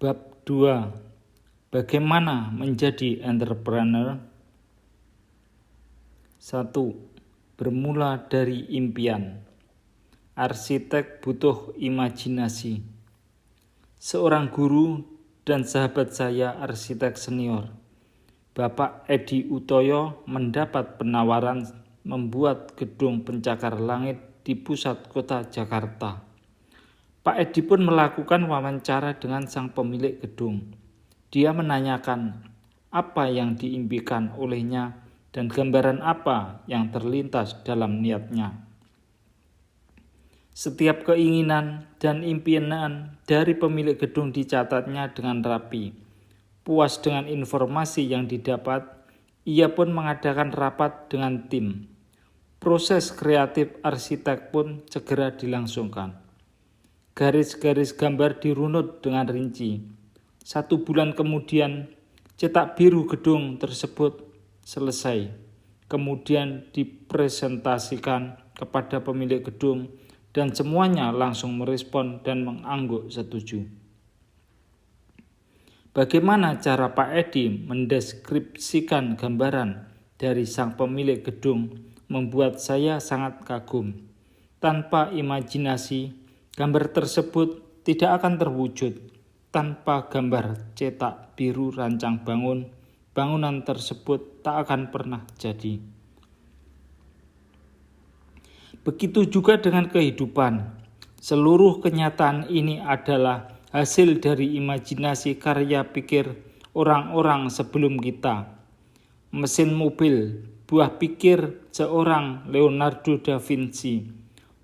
Bab 2. Bagaimana menjadi entrepreneur? 1. Bermula dari impian. Arsitek butuh imajinasi. Seorang guru dan sahabat saya arsitek senior, Bapak Edi Utoyo, mendapat penawaran membuat gedung pencakar langit di pusat kota Jakarta. Pak Edi pun melakukan wawancara dengan sang pemilik gedung. Dia menanyakan apa yang diimpikan olehnya dan gambaran apa yang terlintas dalam niatnya. Setiap keinginan dan impian dari pemilik gedung dicatatnya dengan rapi. Puas dengan informasi yang didapat, ia pun mengadakan rapat dengan tim. Proses kreatif arsitek pun segera dilangsungkan. Garis-garis gambar dirunut dengan rinci. 1 bulan kemudian, cetak biru gedung tersebut selesai. Kemudian dipresentasikan kepada pemilik gedung dan semuanya langsung merespon dan mengangguk setuju. Bagaimana cara Pak Edi mendeskripsikan gambaran dari sang pemilik gedung membuat saya sangat kagum. Tanpa imajinasi, gambar tersebut tidak akan terwujud. Tanpa gambar cetak biru rancang bangunan tersebut tak akan pernah jadi. Begitu juga dengan kehidupan. Seluruh kenyataan ini adalah hasil dari imajinasi karya pikir orang-orang sebelum kita. Mesin mobil, buah pikir seorang Leonardo da Vinci.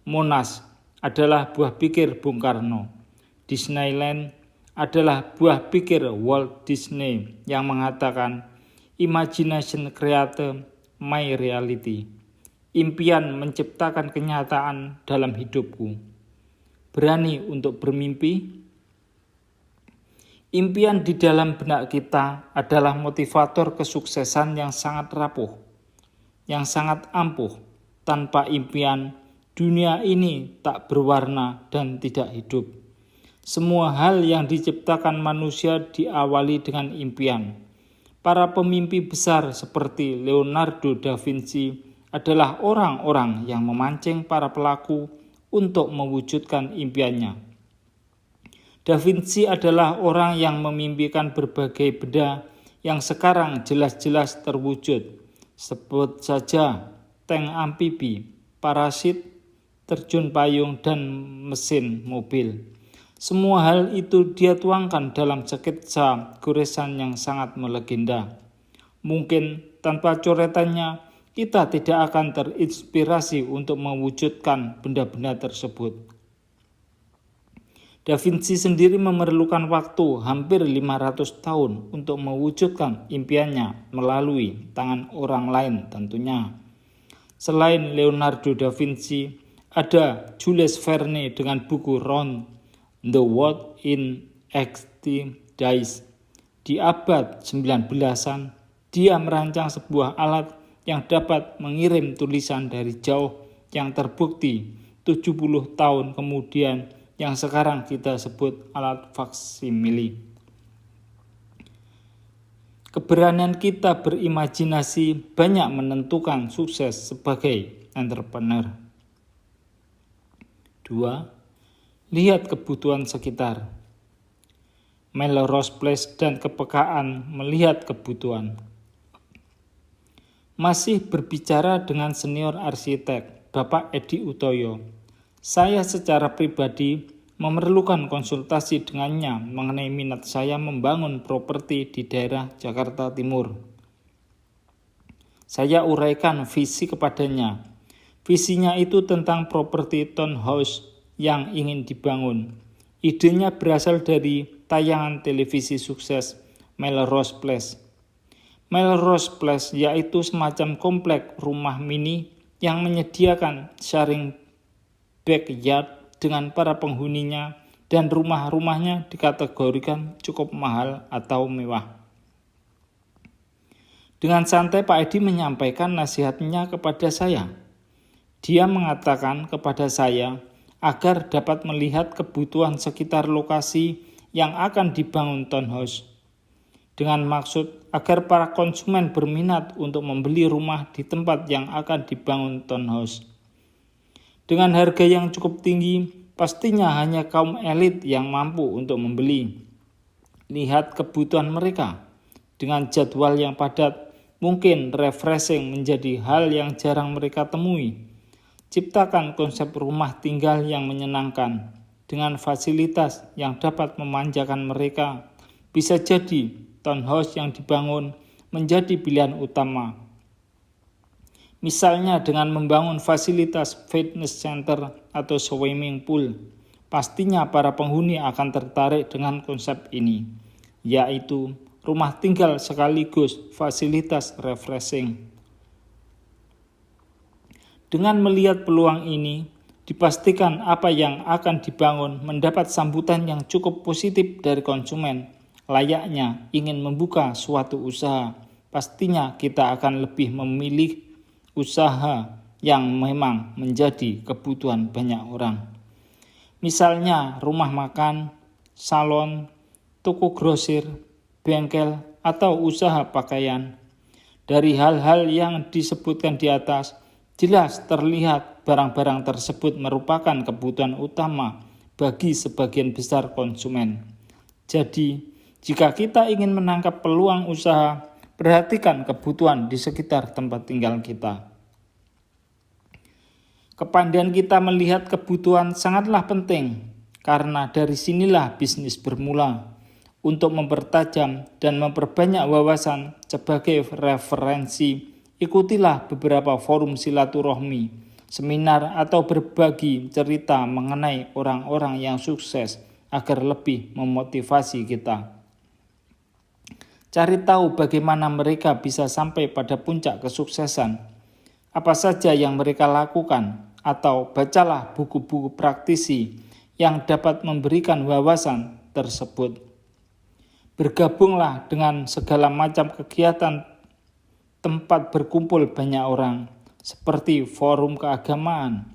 Monas adalah buah pikir Bung Karno. Disneyland adalah buah pikir Walt Disney yang mengatakan, "Imagination creates my reality." Impian menciptakan kenyataan dalam hidupku. Berani untuk bermimpi? Impian di dalam benak kita adalah motivator kesuksesan yang sangat rapuh, yang sangat ampuh. Tanpa impian, dunia ini tak berwarna dan tidak hidup. Semua hal yang diciptakan manusia diawali dengan impian. Para pemimpi besar seperti Leonardo da Vinci adalah orang-orang yang memancing para pelaku untuk mewujudkan impiannya. Da Vinci adalah orang yang memimpikan berbagai benda yang sekarang jelas-jelas terwujud. Sebut saja tank amfibi, parasit, terjun payung, dan mesin mobil. Semua hal itu dia tuangkan dalam sketsa goresan yang sangat melegenda. Mungkin tanpa coretannya, kita tidak akan terinspirasi untuk mewujudkan benda-benda tersebut. Da Vinci sendiri memerlukan waktu hampir 500 tahun untuk mewujudkan impiannya melalui tangan orang lain tentunya. Selain Leonardo da Vinci, ada Jules Verne dengan buku Round the World in 80 Days. Di abad 19-an, dia merancang sebuah alat yang dapat mengirim tulisan dari jauh yang terbukti 70 tahun kemudian yang sekarang kita sebut alat faksimili. Keberanian kita berimajinasi banyak menentukan sukses sebagai entrepreneur. 2. Lihat kebutuhan sekitar. Melrose Place dan kepekaan melihat kebutuhan. Masih berbicara dengan senior arsitek, Bapak Edi Utoyo. Saya secara pribadi memerlukan konsultasi dengannya mengenai minat saya membangun properti di daerah Jakarta Timur. Saya uraikan visi kepadanya. Visinya itu tentang properti townhouse yang ingin dibangun. Idenya berasal dari tayangan televisi sukses Melrose Place. Melrose Place yaitu semacam komplek rumah mini yang menyediakan sharing backyard dengan para penghuninya dan rumah-rumahnya dikategorikan cukup mahal atau mewah. Dengan santai Pak Edi menyampaikan nasihatnya kepada saya. Dia mengatakan kepada saya agar dapat melihat kebutuhan sekitar lokasi yang akan dibangun townhouse, dengan maksud agar para konsumen berminat untuk membeli rumah di tempat yang akan dibangun townhouse. Dengan harga yang cukup tinggi, pastinya hanya kaum elit yang mampu untuk membeli. Lihat kebutuhan mereka. Dengan jadwal yang padat, mungkin refreshing menjadi hal yang jarang mereka temui. Ciptakan konsep rumah tinggal yang menyenangkan, dengan fasilitas yang dapat memanjakan mereka. Bisa jadi townhouse yang dibangun menjadi pilihan utama. Misalnya dengan membangun fasilitas fitness center atau swimming pool, pastinya para penghuni akan tertarik dengan konsep ini, yaitu rumah tinggal sekaligus fasilitas refreshing. Dengan melihat peluang ini, dipastikan apa yang akan dibangun mendapat sambutan yang cukup positif dari konsumen. Layaknya ingin membuka suatu usaha, pastinya kita akan lebih memilih usaha yang memang menjadi kebutuhan banyak orang. Misalnya rumah makan, salon, toko grosir, bengkel, atau usaha pakaian. Dari hal-hal yang disebutkan di atas, jelas terlihat barang-barang tersebut merupakan kebutuhan utama bagi sebagian besar konsumen. Jadi, jika kita ingin menangkap peluang usaha, perhatikan kebutuhan di sekitar tempat tinggal kita. Kepandaian kita melihat kebutuhan sangatlah penting, karena dari sinilah bisnis bermula. Untuk mempertajam dan memperbanyak wawasan sebagai referensi, ikutilah beberapa forum silaturahmi, seminar atau berbagi cerita mengenai orang-orang yang sukses agar lebih memotivasi kita. Cari tahu bagaimana mereka bisa sampai pada puncak kesuksesan, apa saja yang mereka lakukan, atau bacalah buku-buku praktisi yang dapat memberikan wawasan tersebut. Bergabunglah dengan segala macam kegiatan tempat berkumpul banyak orang, seperti forum keagamaan,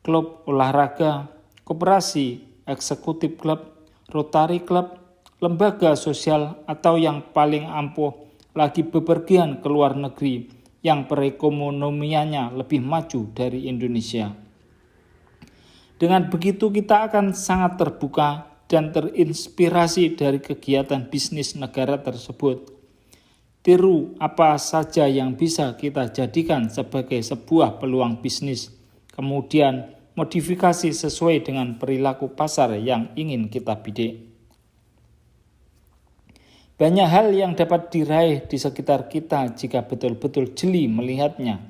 klub olahraga, koperasi, eksekutif klub, Rotary Club, lembaga sosial, atau yang paling ampuh lagi bepergian ke luar negeri yang perekonomiannya lebih maju dari Indonesia. Dengan begitu kita akan sangat terbuka dan terinspirasi dari kegiatan bisnis negara tersebut. Tiru apa saja yang bisa kita jadikan sebagai sebuah peluang bisnis, kemudian modifikasi sesuai dengan perilaku pasar yang ingin kita bidik. Banyak hal yang dapat diraih di sekitar kita jika betul-betul jeli melihatnya.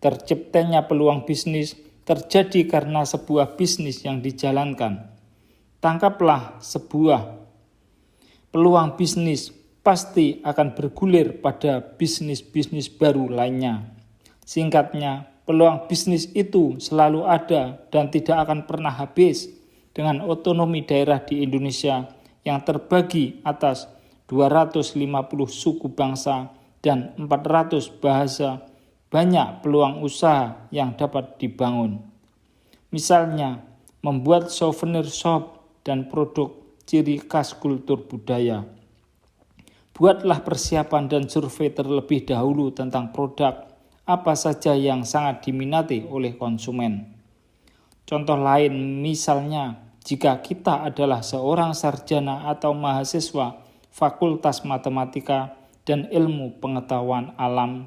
Terciptanya peluang bisnis terjadi karena sebuah bisnis yang dijalankan. Tangkaplah sebuah peluang bisnis, pasti akan bergulir pada bisnis-bisnis baru lainnya. Singkatnya, peluang bisnis itu selalu ada dan tidak akan pernah habis. Dengan otonomi daerah di Indonesia yang terbagi atas 250 suku bangsa dan 400 bahasa, banyak peluang usaha yang dapat dibangun. Misalnya, membuat souvenir shop dan produk ciri khas kultur budaya. Buatlah persiapan dan survei terlebih dahulu tentang produk apa saja yang sangat diminati oleh konsumen. Contoh lain misalnya, jika kita adalah seorang sarjana atau mahasiswa Fakultas Matematika dan Ilmu Pengetahuan Alam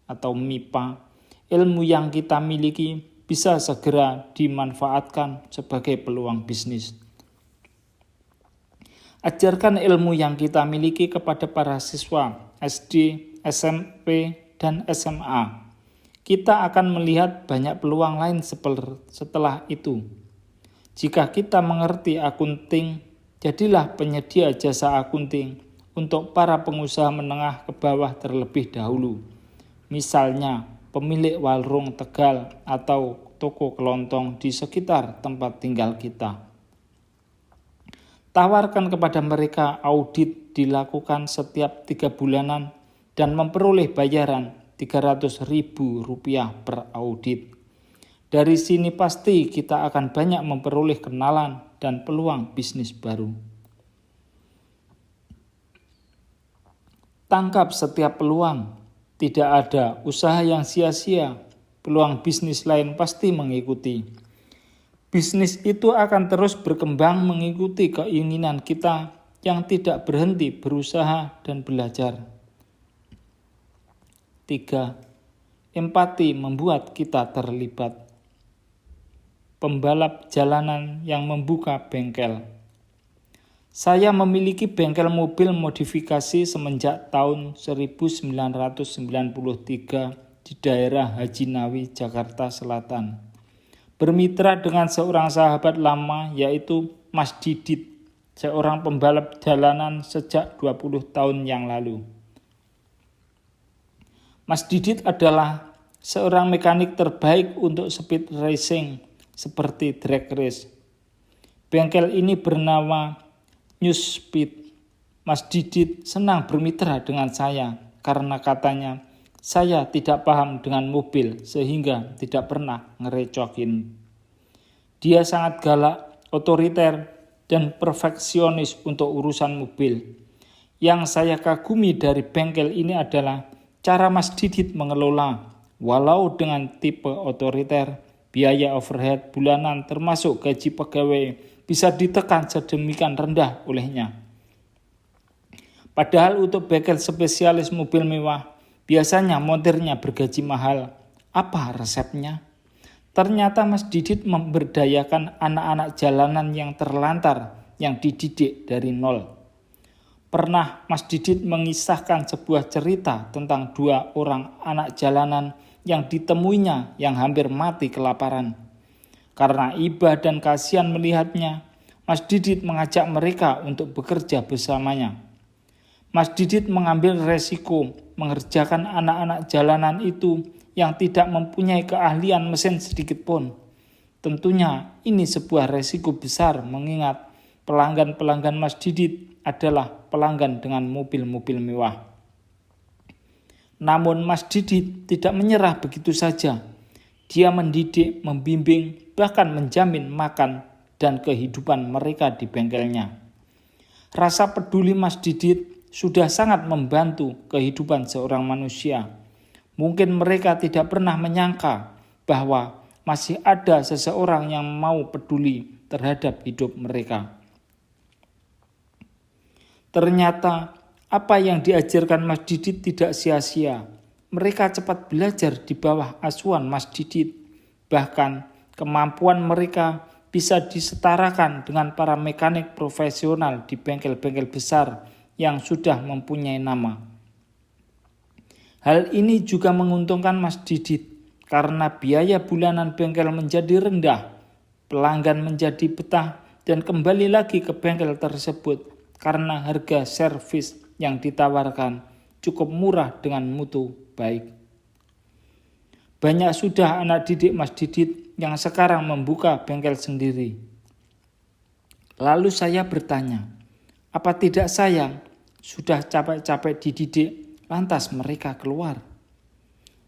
atau MIPA, ilmu yang kita miliki bisa segera dimanfaatkan sebagai peluang bisnis. Ajarkan ilmu yang kita miliki kepada para siswa SD, SMP, dan SMA. Kita akan melihat banyak peluang lain setelah itu. Jika kita mengerti akunting, jadilah penyedia jasa akunting untuk para pengusaha menengah ke bawah terlebih dahulu. Misalnya, pemilik warung Tegal atau toko kelontong di sekitar tempat tinggal kita. Tawarkan kepada mereka audit dilakukan setiap 3 bulanan dan memperoleh bayaran Rp300.000 per audit. Dari sini pasti kita akan banyak memperoleh kenalan dan peluang bisnis baru. Tangkap setiap peluang. Tidak ada usaha yang sia-sia. Peluang bisnis lain pasti mengikuti. Bisnis itu akan terus berkembang mengikuti keinginan kita yang tidak berhenti berusaha dan belajar. 3. Empati membuat kita terlibat. Pembalap jalanan yang membuka bengkel. Saya memiliki bengkel mobil modifikasi semenjak tahun 1993 di daerah Haji Nawi, Jakarta Selatan. Bermitra dengan seorang sahabat lama yaitu Mas Didit, seorang pembalap jalanan sejak 20 tahun yang lalu. Mas Didit adalah seorang mekanik terbaik untuk speed racing seperti drag race. Bengkel ini bernama New Speed. Mas Didit senang bermitra dengan saya karena katanya saya tidak paham dengan mobil sehingga tidak pernah ngerecokin. Dia sangat galak, otoriter, dan perfeksionis untuk urusan mobil. Yang saya kagumi dari bengkel ini adalah cara Mas Didit mengelola, walau dengan tipe otoriter, biaya overhead bulanan termasuk gaji pegawai bisa ditekan sedemikian rendah olehnya. Padahal untuk bengkel spesialis mobil mewah, biasanya montirnya bergaji mahal. Apa resepnya? Ternyata Mas Didit memberdayakan anak-anak jalanan yang terlantar yang dididik dari nol. Pernah Mas Didit mengisahkan sebuah cerita tentang 2 orang anak jalanan yang ditemuinya yang hampir mati kelaparan. Karena iba dan kasihan melihatnya, Mas Didit mengajak mereka untuk bekerja bersamanya. Mas Didit mengambil resiko mengerjakan anak-anak jalanan itu yang tidak mempunyai keahlian mesin sedikit pun. Tentunya ini sebuah resiko besar mengingat pelanggan-pelanggan Mas Didit adalah pelanggan dengan mobil-mobil mewah. Namun Mas Didit tidak menyerah begitu saja. Dia mendidik, membimbing, bahkan menjamin makan dan kehidupan mereka di bengkelnya. Rasa peduli Mas Didit sudah sangat membantu kehidupan seorang manusia. Mungkin mereka tidak pernah menyangka bahwa masih ada seseorang yang mau peduli terhadap hidup mereka. Ternyata apa yang diajarkan Mas Didit tidak sia-sia. Mereka cepat belajar di bawah asuhan Mas Didit. Bahkan kemampuan mereka bisa disetarakan dengan para mekanik profesional di bengkel-bengkel besar yang sudah mempunyai nama. Hal ini juga menguntungkan Mas Didit karena biaya bulanan bengkel menjadi rendah, pelanggan menjadi betah dan kembali lagi ke bengkel tersebut karena harga servis yang ditawarkan cukup murah dengan mutu baik. Banyak sudah anak didik Mas Didit yang sekarang membuka bengkel sendiri. Lalu saya bertanya, apa tidak sayang sudah capek-capek dididik lantas mereka keluar?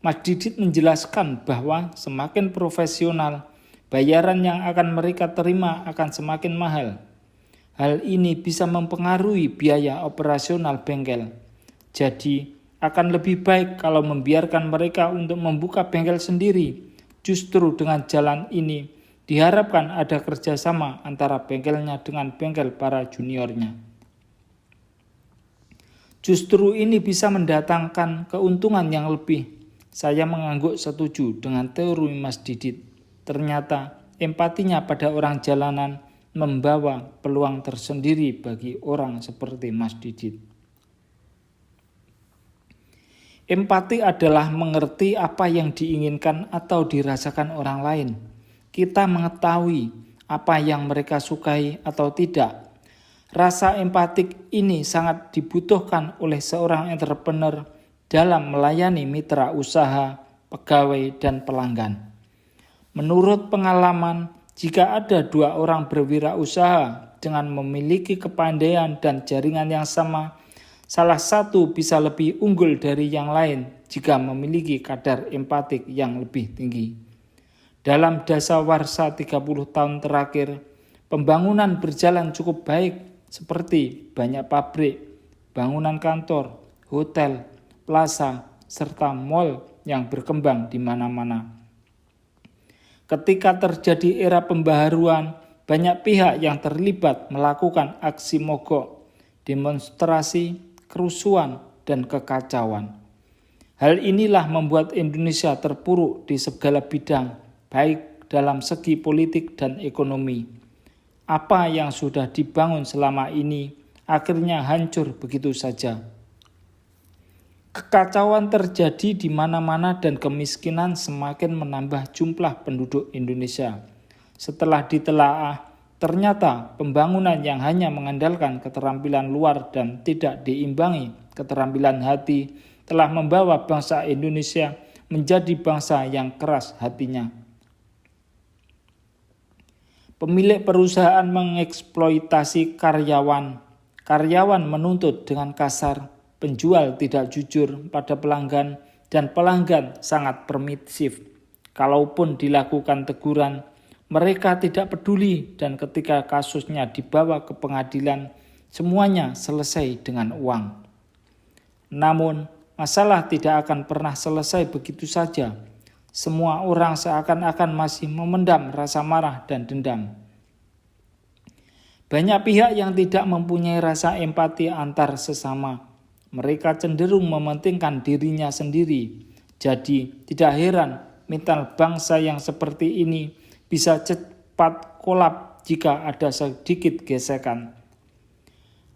Mas Didit menjelaskan bahwa semakin profesional, bayaran yang akan mereka terima akan semakin mahal. Hal ini bisa mempengaruhi biaya operasional bengkel. Jadi, akan lebih baik kalau membiarkan mereka untuk membuka bengkel sendiri. Justru dengan jalan ini, diharapkan ada kerjasama antara bengkelnya dengan bengkel para juniornya. Justru ini bisa mendatangkan keuntungan yang lebih. Saya mengangguk setuju dengan teori Mas Didit. Ternyata empatinya pada orang jalanan membawa peluang tersendiri bagi orang seperti Mas Didit. Empati adalah mengerti apa yang diinginkan atau dirasakan orang lain. Kita mengetahui apa yang mereka sukai atau tidak. Rasa empatik ini sangat dibutuhkan oleh seorang entrepreneur dalam melayani mitra usaha, pegawai, dan pelanggan. Menurut pengalaman, jika ada 2 orang berwirausaha dengan memiliki kepandaian dan jaringan yang sama, salah satu bisa lebih unggul dari yang lain jika memiliki kadar empatik yang lebih tinggi. Dalam dasawarsa 30 tahun terakhir, pembangunan berjalan cukup baik seperti banyak pabrik, bangunan kantor, hotel, plaza, serta mal yang berkembang di mana-mana. Ketika terjadi era pembaharuan, banyak pihak yang terlibat melakukan aksi mogok, demonstrasi, kerusuhan, dan kekacauan. Hal inilah membuat Indonesia terpuruk di segala bidang, baik dalam segi politik dan ekonomi. Apa yang sudah dibangun selama ini akhirnya hancur begitu saja. Kekacauan terjadi di mana-mana dan kemiskinan semakin menambah jumlah penduduk Indonesia. Setelah ditelaah, ternyata pembangunan yang hanya mengandalkan keterampilan luar dan tidak diimbangi keterampilan hati telah membawa bangsa Indonesia menjadi bangsa yang keras hatinya. Pemilik perusahaan mengeksploitasi karyawan. Karyawan menuntut dengan kasar, penjual tidak jujur pada pelanggan, dan pelanggan sangat permisif. Kalaupun dilakukan teguran, mereka tidak peduli, dan ketika kasusnya dibawa ke pengadilan, semuanya selesai dengan uang. Namun, masalah tidak akan pernah selesai begitu saja. Semua orang seakan-akan masih memendam rasa marah dan dendam. Banyak pihak yang tidak mempunyai rasa empati antar sesama. Mereka cenderung mementingkan dirinya sendiri. Jadi tidak heran mental bangsa yang seperti ini bisa cepat kolap jika ada sedikit gesekan.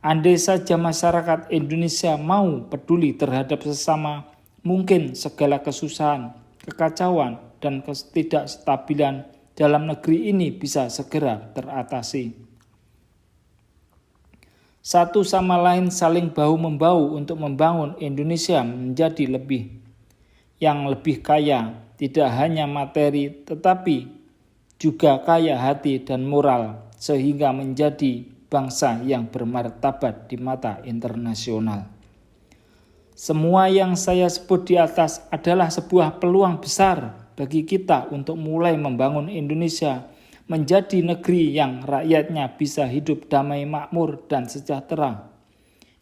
Andai saja masyarakat Indonesia mau peduli terhadap sesama, mungkin segala kesusahan, kekacauan, dan ketidakstabilan dalam negeri ini bisa segera teratasi. Satu sama lain saling bahu-membahu untuk membangun Indonesia menjadi yang lebih kaya, tidak hanya materi tetapi juga kaya hati dan moral, sehingga menjadi bangsa yang bermartabat di mata internasional. Semua yang saya sebut di atas adalah sebuah peluang besar bagi kita untuk mulai membangun Indonesia menjadi negeri yang rakyatnya bisa hidup damai, makmur, dan sejahtera.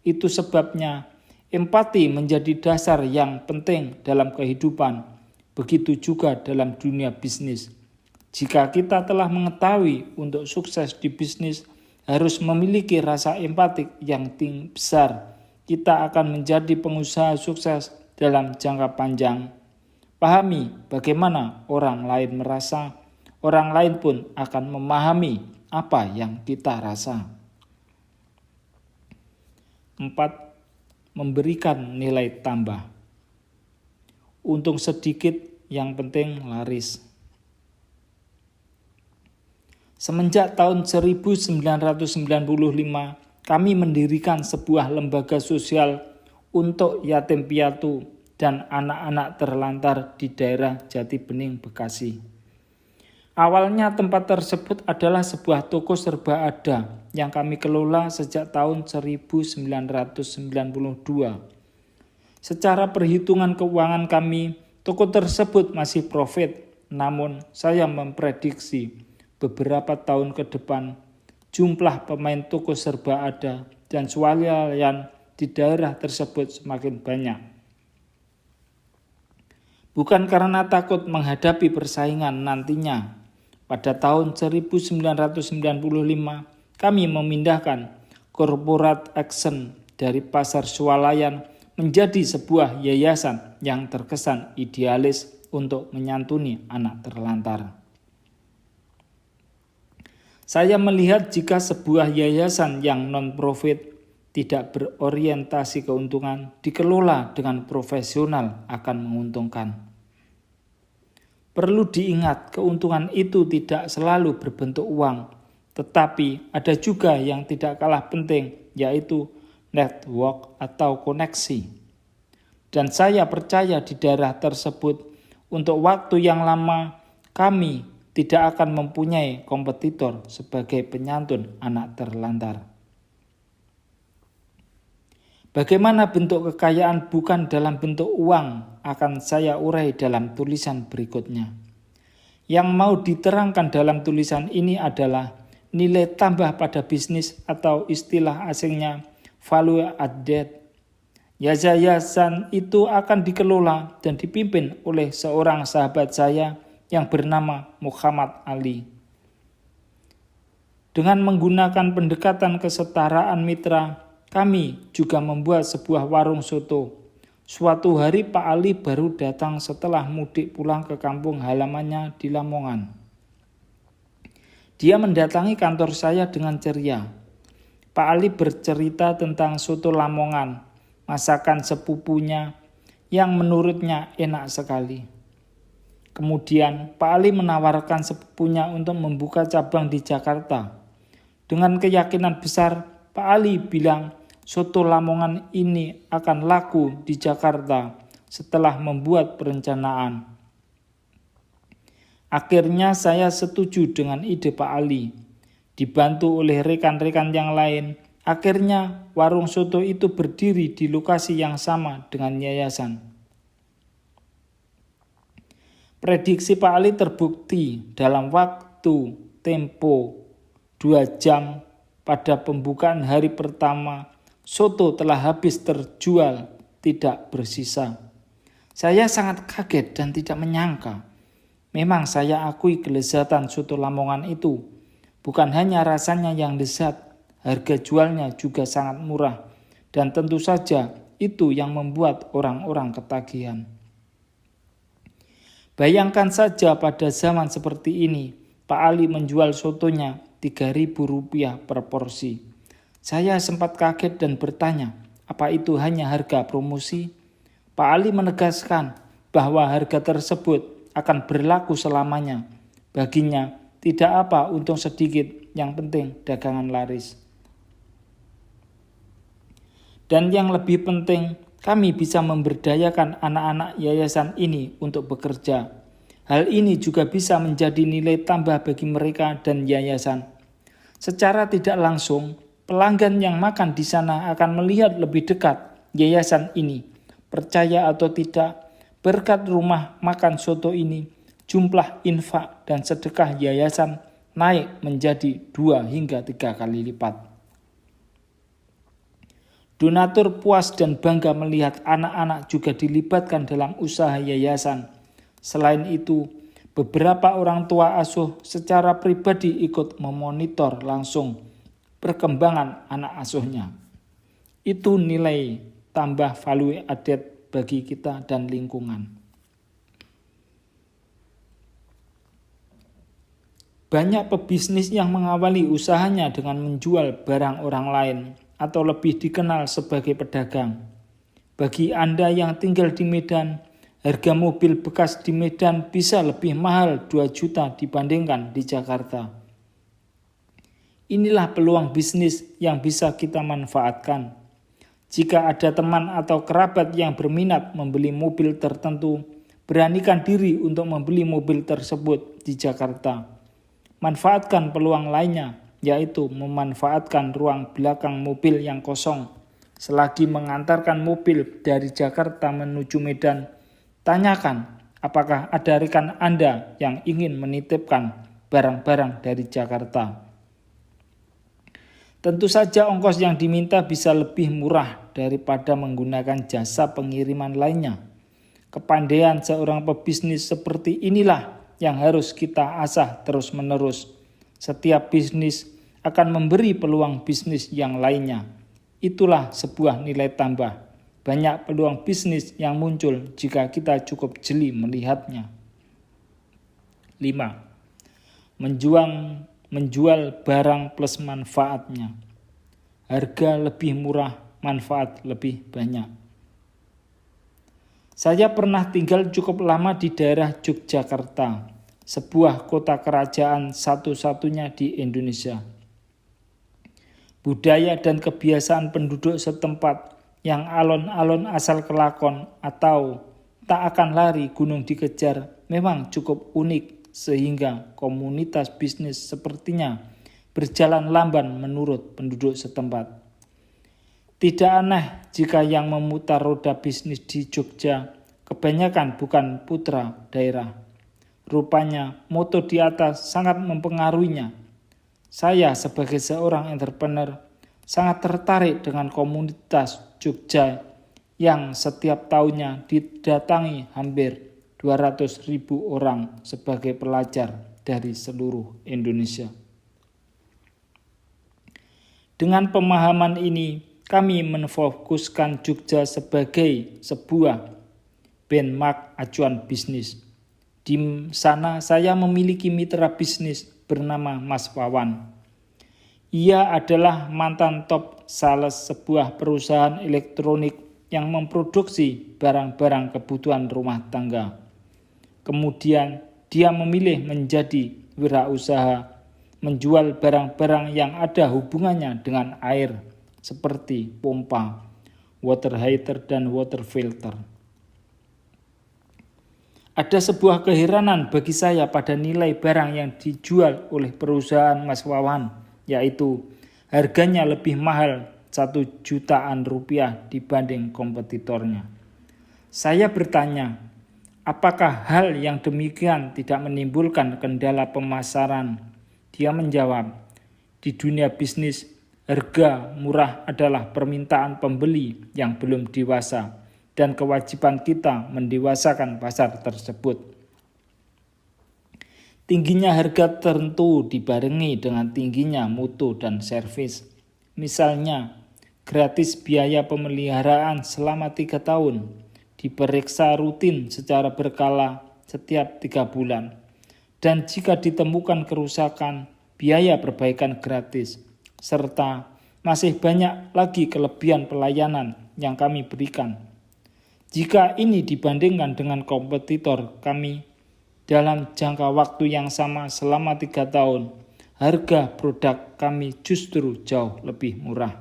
Itu sebabnya empati menjadi dasar yang penting dalam kehidupan, begitu juga dalam dunia bisnis. Jika kita telah mengetahui untuk sukses di bisnis harus memiliki rasa empatik yang besar, kita akan menjadi pengusaha sukses dalam jangka panjang. Pahami bagaimana orang lain merasa, orang lain pun akan memahami apa yang kita rasa. 4. Memberikan nilai tambah. Untung sedikit, yang penting laris. Semenjak tahun 1995, kami mendirikan sebuah lembaga sosial untuk yatim piatu dan anak-anak terlantar di daerah Jati Bening, Bekasi. Awalnya tempat tersebut adalah sebuah toko serba ada yang kami kelola sejak tahun 1992. Secara perhitungan keuangan kami, toko tersebut masih profit, namun saya memprediksi beberapa tahun ke depan, jumlah pemain toko serba ada dan swalayan di daerah tersebut semakin banyak. Bukan karena takut menghadapi persaingan nantinya. Pada tahun 1995, kami memindahkan corporate action dari pasar swalayan menjadi sebuah yayasan yang terkesan idealis untuk menyantuni anak terlantar. Saya melihat jika sebuah yayasan yang non-profit tidak berorientasi keuntungan dikelola dengan profesional akan menguntungkan. Perlu diingat, keuntungan itu tidak selalu berbentuk uang, tetapi ada juga yang tidak kalah penting, yaitu network atau koneksi. Dan saya percaya di daerah tersebut untuk waktu yang lama kami tidak akan mempunyai kompetitor sebagai penyantun anak terlantar. Bagaimana bentuk kekayaan bukan dalam bentuk uang akan saya urai dalam tulisan berikutnya. Yang mau diterangkan dalam tulisan ini adalah nilai tambah pada bisnis atau istilah asingnya value added. Yayasan itu akan dikelola dan dipimpin oleh seorang sahabat saya yang bernama Muhammad Ali. Dengan menggunakan pendekatan kesetaraan mitra, kami juga membuat sebuah warung soto. Suatu hari Pak Ali baru datang setelah mudik pulang ke kampung halamannya di Lamongan. Dia mendatangi kantor saya dengan ceria. Pak Ali bercerita tentang soto Lamongan, masakan sepupunya yang menurutnya enak sekali. Kemudian Pak Ali menawarkan sepupunya untuk membuka cabang di Jakarta. Dengan keyakinan besar, Pak Ali bilang soto Lamongan ini akan laku di Jakarta setelah membuat perencanaan. Akhirnya saya setuju dengan ide Pak Ali. Dibantu oleh rekan-rekan yang lain, akhirnya warung soto itu berdiri di lokasi yang sama dengan yayasan. Prediksi Pak Ali terbukti dalam waktu tempo 2 jam pada pembukaan hari pertama, soto telah habis terjual, tidak bersisa. Saya sangat kaget dan tidak menyangka. Memang saya akui kelezatan soto Lamongan itu. Bukan hanya rasanya yang lezat, harga jualnya juga sangat murah. Dan tentu saja itu yang membuat orang-orang ketagihan. Bayangkan saja pada zaman seperti ini, Pak Ali menjual sotonya Rp3.000 per porsi. Saya sempat kaget dan bertanya, apa itu hanya harga promosi? Pak Ali menegaskan bahwa harga tersebut akan berlaku selamanya. Baginya, tidak apa untung sedikit, yang penting dagangan laris. Dan yang lebih penting, kami bisa memberdayakan anak-anak yayasan ini untuk bekerja. Hal ini juga bisa menjadi nilai tambah bagi mereka dan yayasan. Secara tidak langsung, pelanggan yang makan di sana akan melihat lebih dekat yayasan ini. Percaya atau tidak, berkat rumah makan soto ini, jumlah infak dan sedekah yayasan naik menjadi 2 hingga 3 kali lipat. Donatur puas dan bangga melihat anak-anak juga dilibatkan dalam usaha yayasan. Selain itu, beberapa orang tua asuh secara pribadi ikut memonitor langsung perkembangan anak asuhnya. Itu nilai tambah value added bagi kita dan lingkungan. Banyak pebisnis yang mengawali usahanya dengan menjual barang orang lain atau lebih dikenal sebagai pedagang. Bagi Anda yang tinggal di Medan, harga mobil bekas di Medan bisa lebih mahal 2 juta dibandingkan di Jakarta. Inilah peluang bisnis yang bisa kita manfaatkan. Jika ada teman atau kerabat yang berminat membeli mobil tertentu, beranikan diri untuk membeli mobil tersebut di Jakarta. Manfaatkan peluang lainnya, yaitu memanfaatkan ruang belakang mobil yang kosong. Selagi mengantarkan mobil dari Jakarta menuju Medan, tanyakan apakah ada rekan Anda yang ingin menitipkan barang-barang dari Jakarta. Tentu saja ongkos yang diminta bisa lebih murah daripada menggunakan jasa pengiriman lainnya. Kepandaian seorang pebisnis seperti inilah yang harus kita asah terus-menerus. Setiap bisnis akan memberi peluang bisnis yang lainnya. Itulah sebuah nilai tambah. Banyak peluang bisnis yang muncul jika kita cukup jeli melihatnya. 5. Menjual barang plus manfaatnya. Harga lebih murah, manfaat lebih banyak. Saya pernah tinggal cukup lama di daerah Yogyakarta, sebuah kota kerajaan satu-satunya di Indonesia. Budaya dan kebiasaan penduduk setempat yang alon-alon asal kelakon atau tak akan lari gunung dikejar memang cukup unik, sehingga komunitas bisnis sepertinya berjalan lamban menurut penduduk setempat. Tidak aneh jika yang memutar roda bisnis di Jogja kebanyakan bukan putra daerah. Rupanya moto di atas sangat mempengaruhinya. Saya sebagai seorang entrepreneur sangat tertarik dengan komunitas Jogja yang setiap tahunnya didatangi hampir 200.000 orang sebagai pelajar dari seluruh Indonesia. Dengan pemahaman ini, kami menfokuskan Jogja sebagai sebuah benchmark acuan bisnis. Di sana saya memiliki mitra bisnis bernama Mas Wawan. Ia adalah mantan top sales sebuah perusahaan elektronik yang memproduksi barang-barang kebutuhan rumah tangga. Kemudian dia memilih menjadi wirausaha, menjual barang-barang yang ada hubungannya dengan air seperti pompa, water heater, dan water filter. Ada sebuah keheranan bagi saya pada nilai barang yang dijual oleh perusahaan Mas Wawan, yaitu harganya lebih mahal 1 jutaan rupiah dibanding kompetitornya. Saya bertanya, apakah hal yang demikian tidak menimbulkan kendala pemasaran? Dia menjawab, di dunia bisnis, harga murah adalah permintaan pembeli yang belum dewasa dan kewajiban kita mendewasakan pasar tersebut. Tingginya harga tentu dibarengi dengan tingginya mutu dan servis. Misalnya, gratis biaya pemeliharaan selama 3 tahun, diperiksa rutin secara berkala setiap 3 bulan. Dan jika ditemukan kerusakan, biaya perbaikan gratis. Serta masih banyak lagi kelebihan pelayanan yang kami berikan. Jika ini dibandingkan dengan kompetitor kami, dalam jangka waktu yang sama selama 3 tahun, harga produk kami justru jauh lebih murah.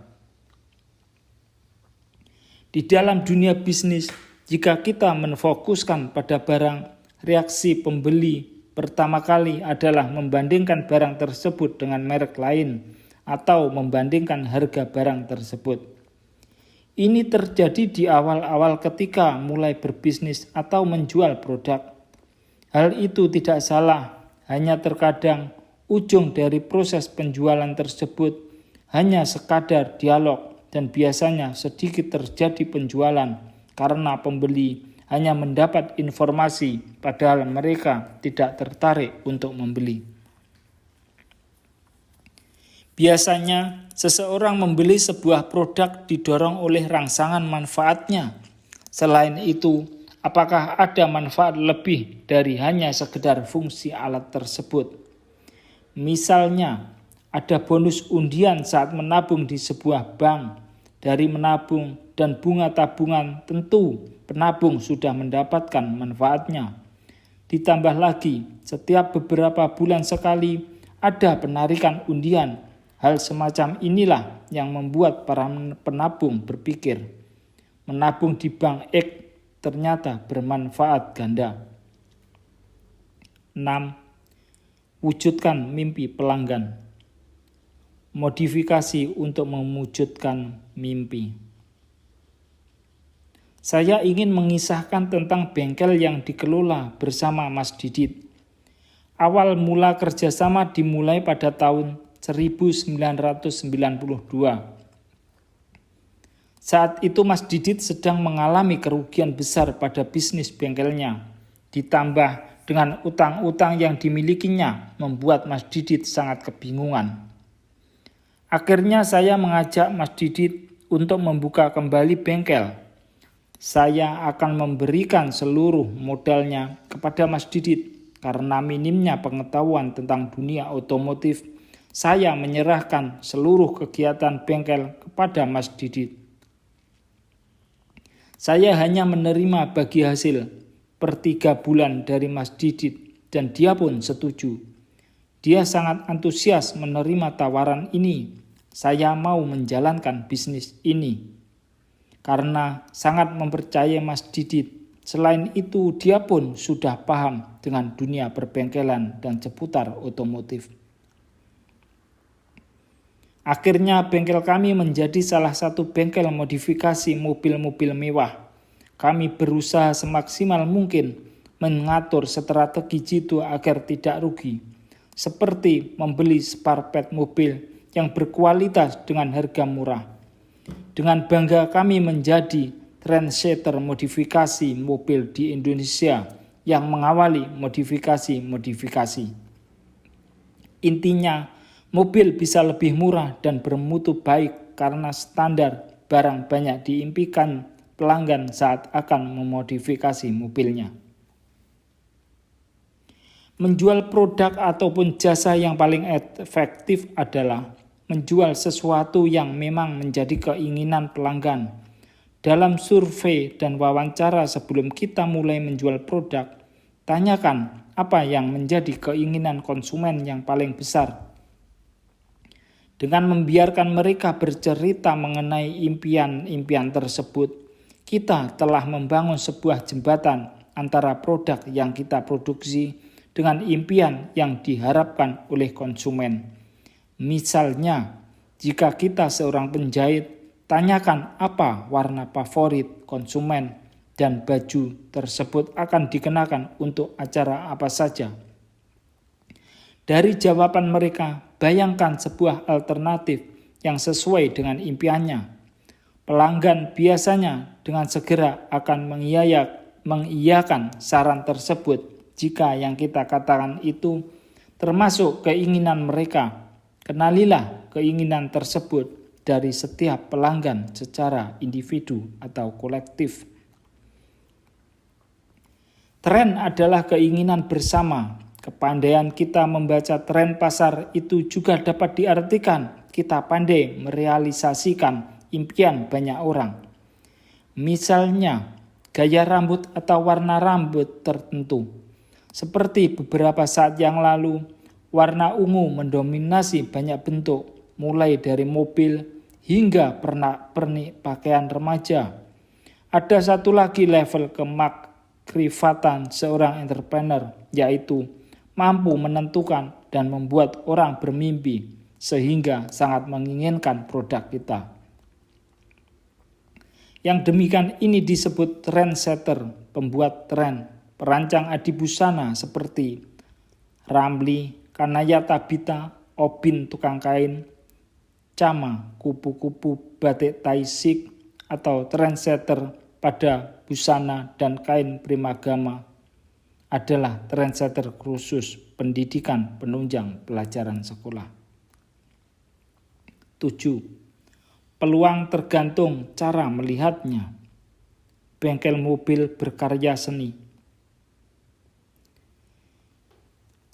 Di dalam dunia bisnis, jika kita menfokuskan pada barang, reaksi pembeli pertama kali adalah membandingkan barang tersebut dengan merek lain atau membandingkan harga barang tersebut. Ini terjadi di awal-awal ketika mulai berbisnis atau menjual produk. Hal itu tidak salah, hanya terkadang ujung dari proses penjualan tersebut hanya sekadar dialog dan biasanya sedikit terjadi penjualan karena pembeli hanya mendapat informasi padahal mereka tidak tertarik untuk membeli. Biasanya seseorang membeli sebuah produk didorong oleh rangsangan manfaatnya. Selain itu, apakah ada manfaat lebih dari hanya sekedar fungsi alat tersebut? Misalnya, ada bonus undian saat menabung di sebuah bank. Dari menabung dan bunga tabungan, tentu penabung sudah mendapatkan manfaatnya. Ditambah lagi, setiap beberapa bulan sekali ada penarikan undian. Hal semacam inilah yang membuat para penabung berpikir, menabung di bank X ternyata bermanfaat ganda. 6. Wujudkan mimpi pelanggan. Modifikasi untuk mewujudkan mimpi. Saya ingin mengisahkan tentang bengkel yang dikelola bersama Mas Didit. Awal mula kerjasama dimulai pada tahun 1992. Saat itu Mas Didit sedang mengalami kerugian besar pada bisnis bengkelnya. Ditambah dengan utang-utang yang dimilikinya membuat Mas Didit sangat kebingungan. Akhirnya saya mengajak Mas Didit untuk membuka kembali bengkel. Saya akan memberikan seluruh modalnya kepada Mas Didit karena minimnya pengetahuan tentang dunia otomotif. Saya menyerahkan seluruh kegiatan bengkel kepada Mas Didit. Saya hanya menerima bagi hasil per 3 bulan dari Mas Didit dan dia pun setuju. Dia sangat antusias menerima tawaran ini. Saya mau menjalankan bisnis ini karena sangat mempercayai Mas Didit. Selain itu, dia pun sudah paham dengan dunia perbengkelan dan seputar otomotif. Akhirnya bengkel kami menjadi salah satu bengkel modifikasi mobil-mobil mewah. Kami berusaha semaksimal mungkin mengatur strategi jitu agar tidak rugi, seperti membeli spare part mobil yang berkualitas dengan harga murah. Dengan bangga kami menjadi trendsetter modifikasi mobil di Indonesia yang mengawali modifikasi. Intinya, mobil bisa lebih murah dan bermutu baik karena standar barang banyak diimpikan pelanggan saat akan memodifikasi mobilnya. Menjual produk ataupun jasa yang paling efektif adalah menjual sesuatu yang memang menjadi keinginan pelanggan. Dalam survei dan wawancara sebelum kita mulai menjual produk, tanyakan apa yang menjadi keinginan konsumen yang paling besar. Dengan membiarkan mereka bercerita mengenai impian-impian tersebut, kita telah membangun sebuah jembatan antara produk yang kita produksi dengan impian yang diharapkan oleh konsumen. Misalnya, jika kita seorang penjahit, tanyakan apa warna favorit konsumen dan baju tersebut akan dikenakan untuk acara apa saja. Dari jawaban mereka, bayangkan sebuah alternatif yang sesuai dengan impiannya. Pelanggan biasanya dengan segera akan mengiyakan saran tersebut jika yang kita katakan itu termasuk keinginan mereka. Kenalilah keinginan tersebut dari setiap pelanggan secara individu atau kolektif. Tren adalah keinginan bersama. Kepandaian kita membaca tren pasar itu juga dapat diartikan kita pandai merealisasikan impian banyak orang. Misalnya, gaya rambut atau warna rambut tertentu. Seperti beberapa saat yang lalu, warna ungu mendominasi banyak bentuk, mulai dari mobil hingga pernak-pernik pakaian remaja. Ada satu lagi level kemakrifatan seorang entrepreneur, yaitu mampu menentukan dan membuat orang bermimpi sehingga sangat menginginkan produk kita. Yang demikian ini disebut trendsetter, pembuat tren. Perancang adibusana seperti Ramli, Kanaya Tabita, Obin tukang kain, Cama, kupu-kupu batik taisik, atau trendsetter pada busana dan kain primagama adalah trendsetter khusus pendidikan penunjang pelajaran sekolah. 7. Peluang tergantung cara melihatnya. Bengkel mobil berkarya seni.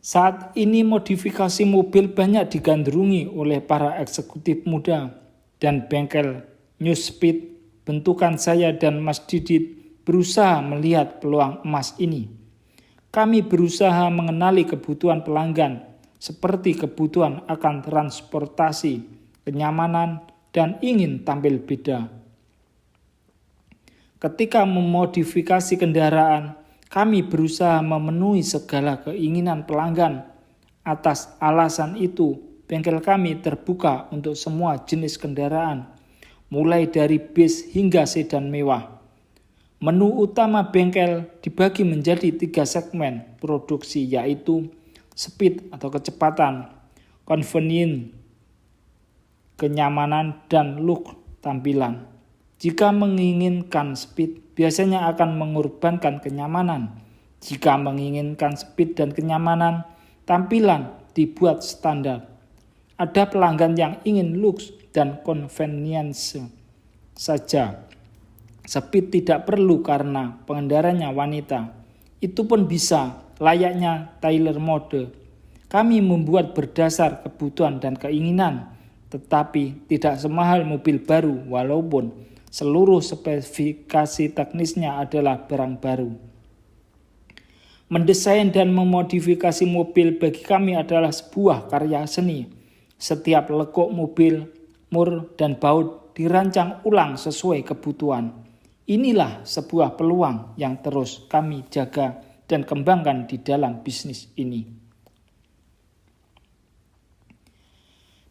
Saat ini modifikasi mobil banyak digandrungi oleh para eksekutif muda dan bengkel New Speed. Bentukan saya dan Mas Didit berusaha melihat peluang emas ini. Kami berusaha mengenali kebutuhan pelanggan seperti kebutuhan akan transportasi, kenyamanan, dan ingin tampil beda. Ketika memodifikasi kendaraan, kami berusaha memenuhi segala keinginan pelanggan. Atas alasan itu, bengkel kami terbuka untuk semua jenis kendaraan, mulai dari bis hingga sedan mewah. Menu utama bengkel dibagi menjadi 3 segmen produksi, yaitu speed atau kecepatan, convenient, kenyamanan, dan look, tampilan. Jika menginginkan speed, biasanya akan mengorbankan kenyamanan. Jika menginginkan speed dan kenyamanan, tampilan dibuat standar. Ada pelanggan yang ingin looks dan convenience saja. Speed tidak perlu karena pengendaranya wanita. Itu pun bisa, layaknya tailor mode. Kami membuat berdasar kebutuhan dan keinginan, tetapi tidak semahal mobil baru walaupun seluruh spesifikasi teknisnya adalah barang baru. Mendesain dan memodifikasi mobil bagi kami adalah sebuah karya seni. Setiap lekuk mobil, mur, dan baut dirancang ulang sesuai kebutuhan. Inilah sebuah peluang yang terus kami jaga dan kembangkan di dalam bisnis ini.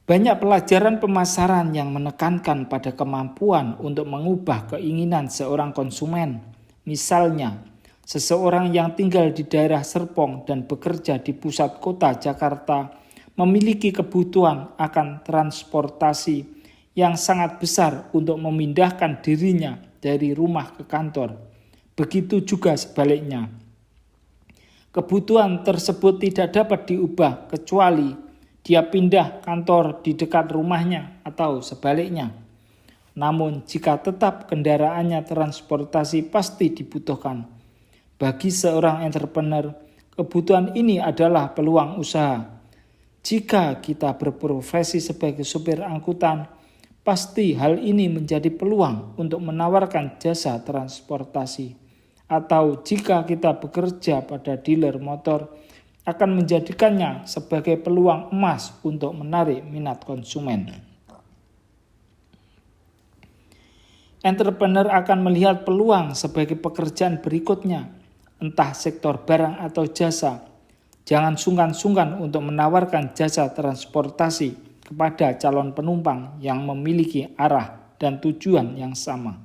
Banyak pelajaran pemasaran yang menekankan pada kemampuan untuk mengubah keinginan seorang konsumen. Misalnya, seseorang yang tinggal di daerah Serpong dan bekerja di pusat kota Jakarta memiliki kebutuhan akan transportasi yang sangat besar untuk memindahkan dirinya dari rumah ke kantor. Begitu juga sebaliknya. Kebutuhan tersebut tidak dapat diubah kecuali dia pindah kantor di dekat rumahnya atau sebaliknya. Namun jika tetap kendaraannya transportasi pasti dibutuhkan. Bagi seorang entrepreneur, kebutuhan ini adalah peluang usaha. Jika kita berprofesi sebagai supir angkutan, pasti hal ini menjadi peluang untuk menawarkan jasa transportasi. Atau jika kita bekerja pada dealer motor, akan menjadikannya sebagai peluang emas untuk menarik minat konsumen. Entrepreneur akan melihat peluang sebagai pekerjaan berikutnya, entah sektor barang atau jasa. Jangan sungkan-sungkan untuk menawarkan jasa transportasi kepada calon penumpang yang memiliki arah dan tujuan yang sama.